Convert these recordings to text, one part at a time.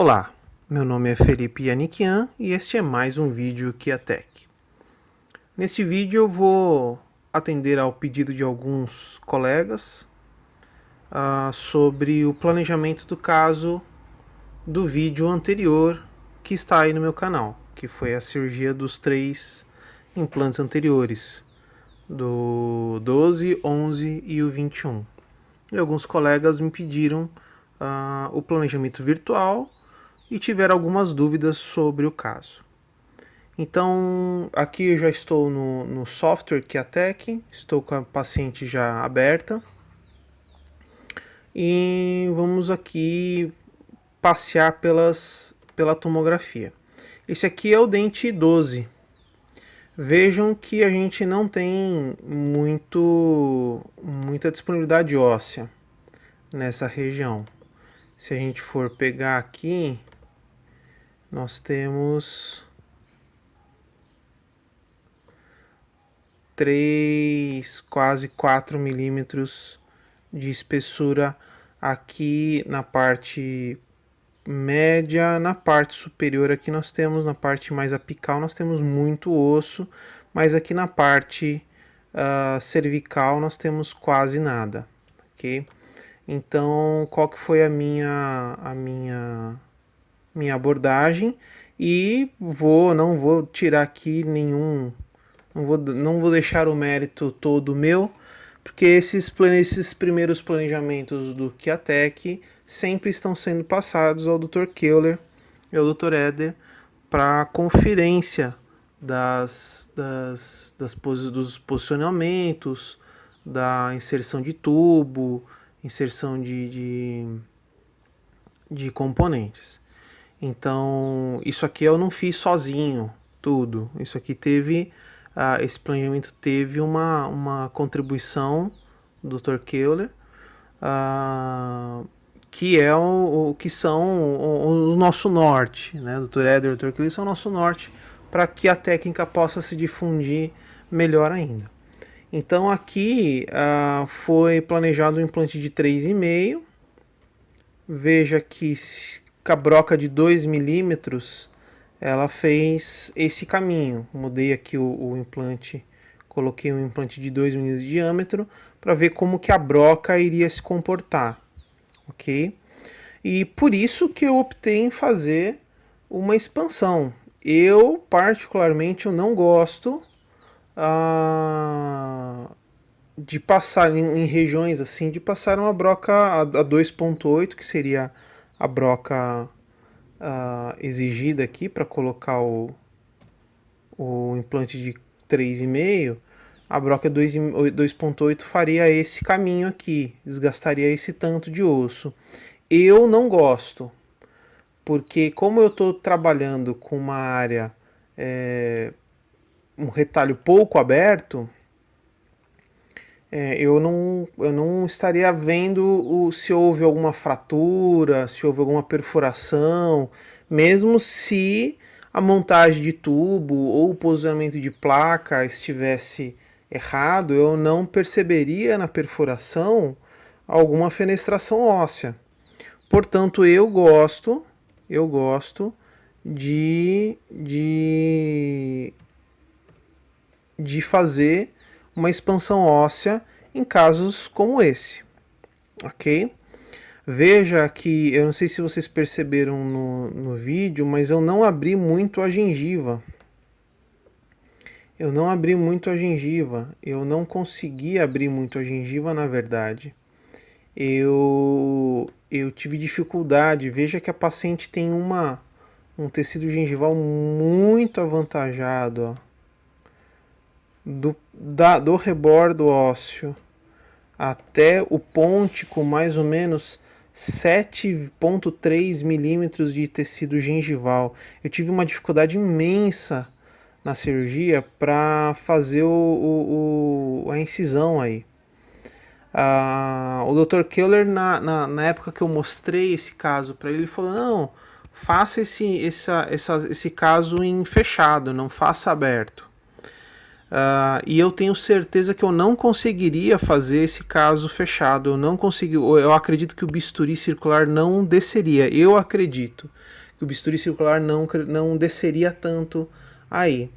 Olá, meu nome é Felipe Yanikian e este é mais um vídeo KiaTech. Neste vídeo eu vou atender ao pedido de alguns colegas sobre o planejamento do caso do vídeo anterior que está aí no meu canal, que foi a cirurgia dos 3 implantes anteriores, do 12, 11 e o 21. E alguns colegas me pediram o planejamento virtual e tiveram algumas dúvidas sobre o caso. Então, aqui eu já estou no software KiaTech, estou com a paciente já aberta e vamos aqui passear pela tomografia. Esse aqui é o dente 12. Vejam que a gente não tem muita disponibilidade óssea nessa região. Se a gente for pegar aqui, nós temos 3, quase 4 milímetros de espessura aqui na parte média. Na parte superior aqui nós temos, na parte mais apical nós temos muito osso, mas aqui na parte cervical nós temos quase nada, ok? Então, qual que foi a minha abordagem? E não vou tirar aqui nenhum, não vou deixar o mérito todo meu, porque esses primeiros planejamentos do KiaTech sempre estão sendo passados ao Dr. Keuler e ao Dr. Eder para conferência dos posicionamentos, da inserção de tubo, inserção de componentes. Então, isso aqui eu não fiz sozinho, tudo. Isso aqui esse planejamento teve uma contribuição do Dr. Keuler, que é que são o nosso norte, né? O Dr. Eder e o Dr. Keuler são o nosso norte para que a técnica possa se difundir melhor ainda. Então aqui foi planejado um implante de 3,5. Veja que a broca de 2 milímetros ela fez esse caminho. Mudei aqui o implante, coloquei um implante de 2 milímetros de diâmetro para ver como que a broca iria se comportar, ok? E por isso que eu optei em fazer uma expansão. Eu particularmente não gosto de passar em regiões assim, de passar uma broca a 2,8, que seria a broca exigida aqui para colocar o implante de 3,5. A broca 2,8 faria esse caminho aqui, desgastaria esse tanto de osso. Eu não gosto, porque como eu estou trabalhando com uma área, um retalho pouco aberto, eu não estaria vendo se houve alguma fratura, se houve alguma perfuração, mesmo se a montagem de tubo ou o posicionamento de placa estivesse errado, eu não perceberia na perfuração alguma fenestração óssea. Portanto, eu gosto de fazer uma expansão óssea em casos como esse, ok? Veja que, eu não sei se vocês perceberam no vídeo, mas eu não abri muito a gengiva. Eu não consegui abrir muito a gengiva, na verdade. Eu tive dificuldade. Veja que a paciente tem um tecido gengival muito avantajado, ó. Do rebordo ósseo até o pôntico, mais ou menos 7,3 milímetros de tecido gengival. Eu tive uma dificuldade imensa na cirurgia para fazer a incisão aí. O Dr. Keuler, na época que eu mostrei esse caso para ele falou: não, faça esse caso em fechado, não faça aberto. e eu tenho certeza que eu não conseguiria fazer esse caso fechado. Eu acredito que o bisturi circular não desceria. Eu acredito que o bisturi circular não desceria tanto aí.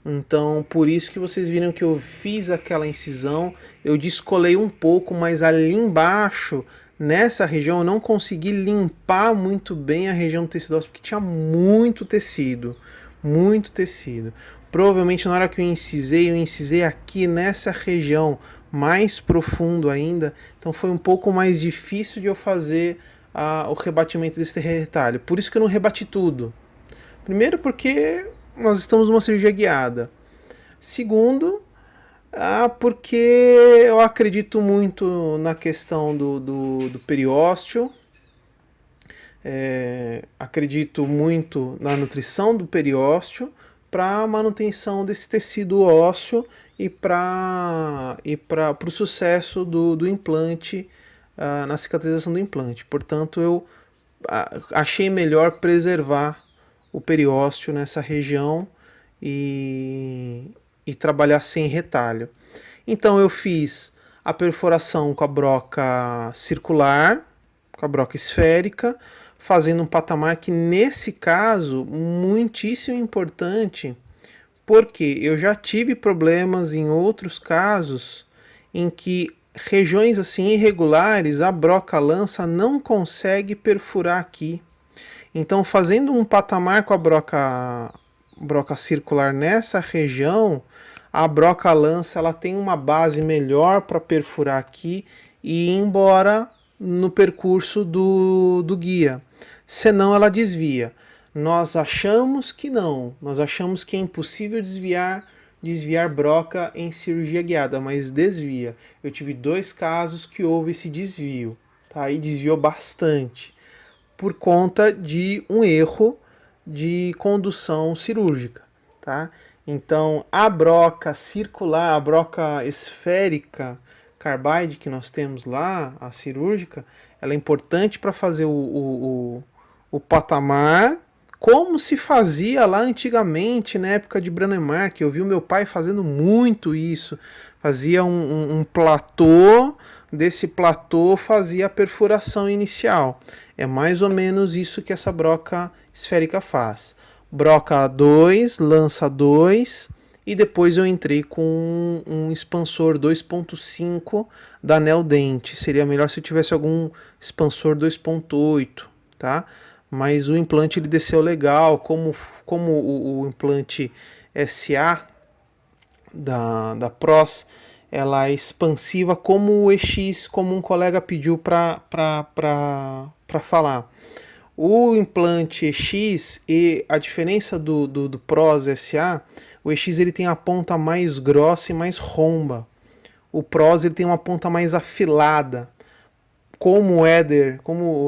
Então, por isso que vocês viram que eu fiz aquela incisão, eu descolei um pouco, mas ali embaixo, nessa região, eu não consegui limpar muito bem a região do tecido ósseo, porque tinha muito tecido, muito tecido. Provavelmente na hora que eu incisei aqui nessa região, mais profundo ainda, então foi um pouco mais difícil de eu fazer o rebatimento desse retalho. Por isso que eu não rebati tudo. Primeiro porque nós estamos numa cirurgia guiada. Segundo, porque eu acredito muito na questão do periósteo, acredito muito na nutrição do periósteo para a manutenção desse tecido ósseo e para o sucesso do implante, na cicatrização do implante. Portanto, eu achei melhor preservar o periósteo nessa região e trabalhar sem retalho. Então eu fiz a perfuração com a broca circular, com a broca esférica, fazendo um patamar que nesse caso muitíssimo importante, porque eu já tive problemas em outros casos em que regiões assim irregulares a broca lança não consegue perfurar aqui. Então, fazendo um patamar com a broca circular nessa região, a broca lança ela tem uma base melhor para perfurar aqui e ir embora no percurso do guia. Senão ela desvia. Nós achamos que não, nós achamos que é impossível desviar broca em cirurgia guiada, mas desvia. Eu tive 2 casos que houve esse desvio, tá? E desviou bastante por conta de um erro de condução cirúrgica, tá? Então, a broca circular, a broca esférica carbide que nós temos lá, a cirúrgica, ela é importante para fazer o patamar, como se fazia lá antigamente, na época de Brånemark, que eu vi o meu pai fazendo muito isso. Fazia um platô, desse platô fazia a perfuração inicial. É mais ou menos isso que essa broca esférica faz. Broca 2, lança 2, e depois eu entrei com um expansor 2.5 da Neodent. Seria melhor se eu tivesse algum expansor 2.8, tá? Mas o implante ele desceu legal, como o implante SA da PROS, ela é expansiva como o EX, como um colega pediu para falar. O implante EX, e a diferença do PROS SA, o EX ele tem a ponta mais grossa e mais romba. O PROS ele tem uma ponta mais afilada. Como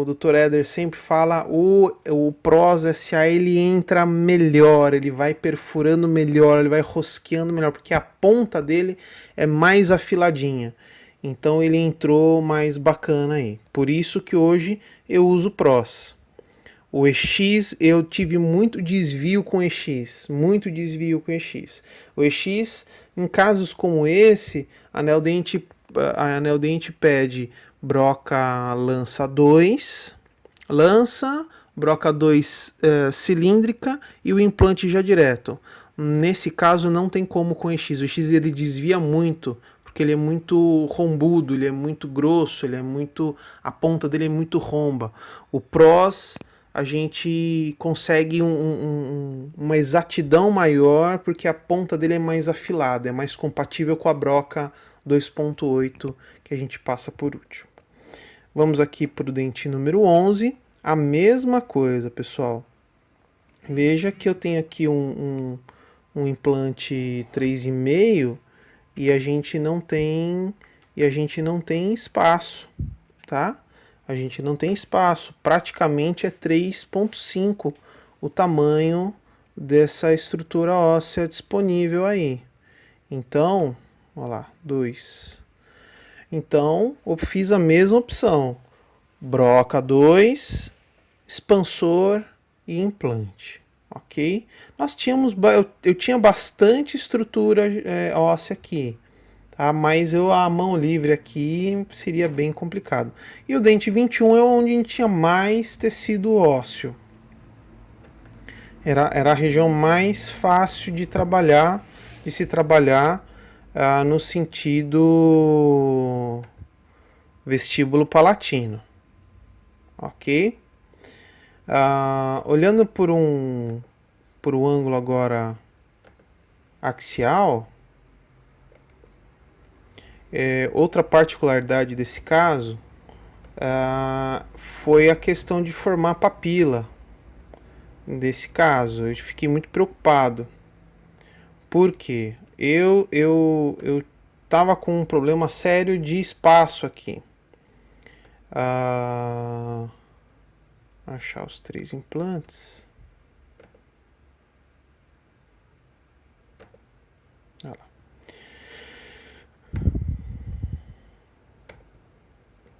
o Dr. Éder sempre fala, o PROS SA ele entra melhor, ele vai perfurando melhor, ele vai rosqueando melhor, porque a ponta dele é mais afiladinha. Então ele entrou mais bacana aí. Por isso que hoje eu uso PROS. O EX, eu tive muito desvio com EX, O EX, em casos como esse, a Neodent pede broca lança 2, broca 2 cilíndrica e o implante já direto. Nesse caso não tem como com o EX. O EX ele desvia muito, porque ele é muito rombudo, ele é muito grosso, a ponta dele é muito romba. O PROS a gente consegue uma exatidão maior porque a ponta dele é mais afilada, é mais compatível com a broca 2.8 que a gente passa por último. Vamos aqui para o dente número 11, a mesma coisa, pessoal. Veja que eu tenho aqui um implante 3,5 e a gente não tem espaço, tá? A gente não tem espaço, praticamente é 3,5 o tamanho dessa estrutura óssea disponível aí. Então, olha lá, 2. Então, eu fiz a mesma opção, broca 2, expansor e implante, ok? Eu tinha bastante estrutura óssea aqui, tá? Mas a mão livre aqui seria bem complicado. E o dente 21 é onde a gente tinha mais tecido ósseo. Era a região mais fácil de se trabalhar no sentido vestíbulo palatino, ok? Olhando por um ângulo agora axial, outra particularidade desse caso foi a questão de formar papila. Desse caso, eu fiquei muito preocupado. Por quê? Eu tava com um problema sério de espaço aqui. Achar os 3 implantes. Olha lá.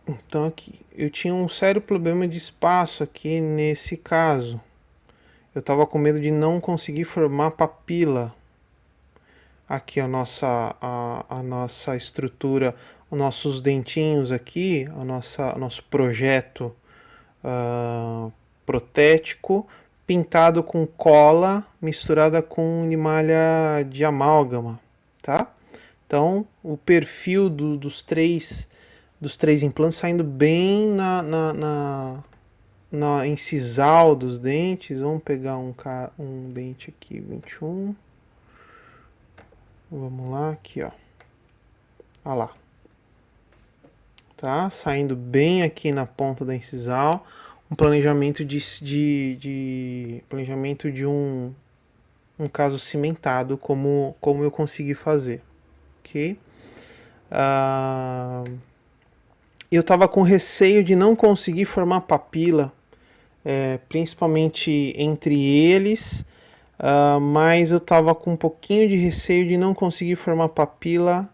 Então aqui, eu tinha um sério problema de espaço aqui nesse caso. Eu tava com medo de não conseguir formar papila. Aqui a nossa estrutura, os nossos dentinhos aqui, nosso projeto protético pintado com cola misturada com limalha de amálgama, tá? Então o perfil dos três implantes saindo bem na incisal dos dentes. Vamos pegar um dente aqui, 21. Vamos lá, aqui, ó. Olha lá. Tá? Saindo bem aqui na ponta da incisal. Um planejamento planejamento de um caso cimentado, como eu consegui fazer. Ok? Eu tava com receio de não conseguir formar papila, principalmente entre eles. Mas eu tava com um pouquinho de receio de não conseguir formar papila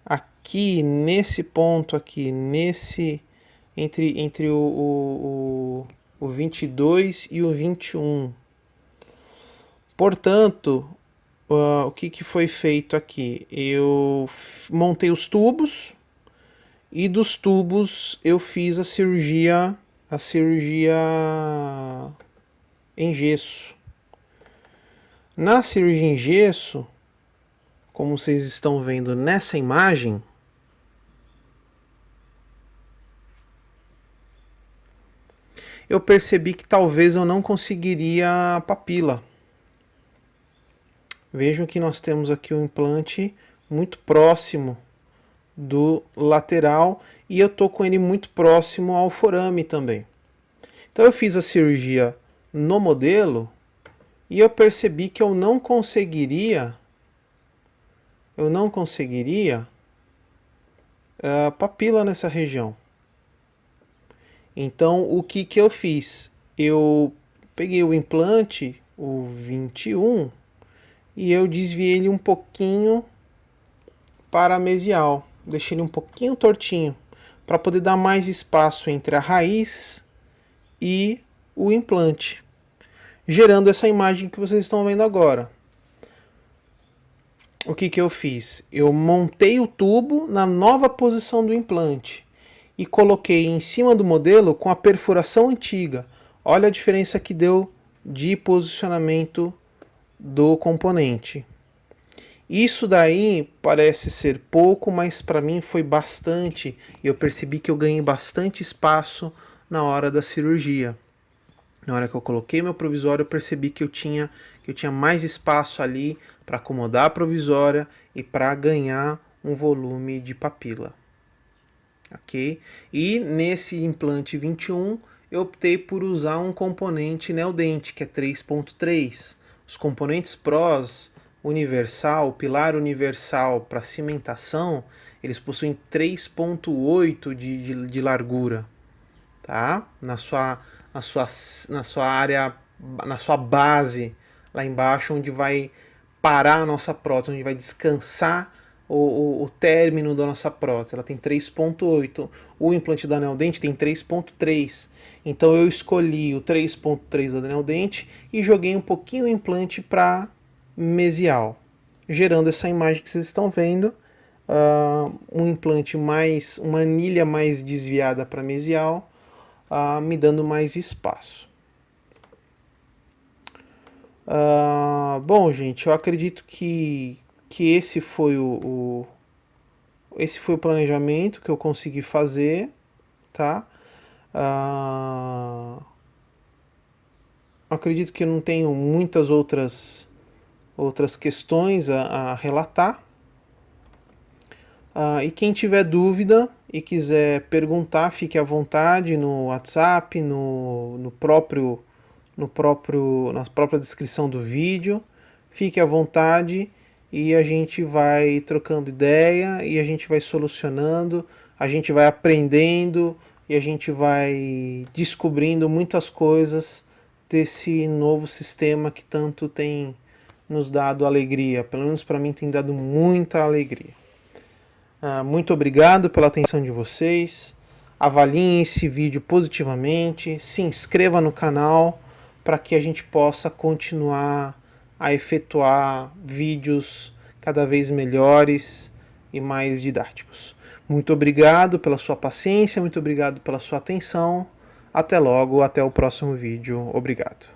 aqui, nesse ponto aqui, entre o 22 e o 21. Portanto, o que foi feito aqui? Eu montei os tubos e dos tubos eu fiz a cirurgia em gesso. Na cirurgia em gesso, como vocês estão vendo nessa imagem, eu percebi que talvez eu não conseguiria a papila. Vejam que nós temos aqui um implante muito próximo do lateral e eu tô com ele muito próximo ao forame também. Então eu fiz a cirurgia no modelo e eu percebi que eu não conseguiria papila nessa região. Então o que eu fiz? Eu peguei o implante, o 21, e eu desviei ele um pouquinho para a mesial. Deixei ele um pouquinho tortinho, para poder dar mais espaço entre a raiz e o implante, gerando essa imagem que vocês estão vendo agora. O que eu fiz? Eu montei o tubo na nova posição do implante e coloquei em cima do modelo com a perfuração antiga. Olha a diferença que deu de posicionamento do componente. Isso daí parece ser pouco, mas para mim foi bastante. E eu percebi que eu ganhei bastante espaço na hora da cirurgia. Na hora que eu coloquei meu provisório, eu percebi que eu tinha mais espaço ali para acomodar a provisória e para ganhar um volume de papila. Ok? E nesse implante 21, eu optei por usar um componente Neodent, que é 3.3. Os componentes PROS universal, pilar universal para cimentação, eles possuem 3.8 de largura, tá? Na sua área, na sua base, lá embaixo, onde vai parar a nossa prótese, onde vai descansar o término da nossa prótese, ela tem 3,8. O implante da anel dente tem 3,3. Então eu escolhi o 3,3 da anel dente e joguei um pouquinho o implante para mesial, gerando essa imagem que vocês estão vendo. Um implante mais, uma anilha mais desviada para mesial, me dando mais espaço. Bom, gente, eu acredito que esse foi esse foi o planejamento que eu consegui fazer, tá? Acredito que eu não tenho muitas outras questões a relatar. E quem tiver dúvida e quiser perguntar, fique à vontade no WhatsApp, na própria descrição do vídeo. Fique à vontade e a gente vai trocando ideia e a gente vai solucionando, a gente vai aprendendo e a gente vai descobrindo muitas coisas desse novo sistema que tanto tem nos dado alegria. Pelo menos para mim tem dado muita alegria. Muito obrigado pela atenção de vocês. Avaliem esse vídeo positivamente, se inscreva no canal para que a gente possa continuar a efetuar vídeos cada vez melhores e mais didáticos. Muito obrigado pela sua paciência, muito obrigado pela sua atenção. Até logo, até o próximo vídeo. Obrigado.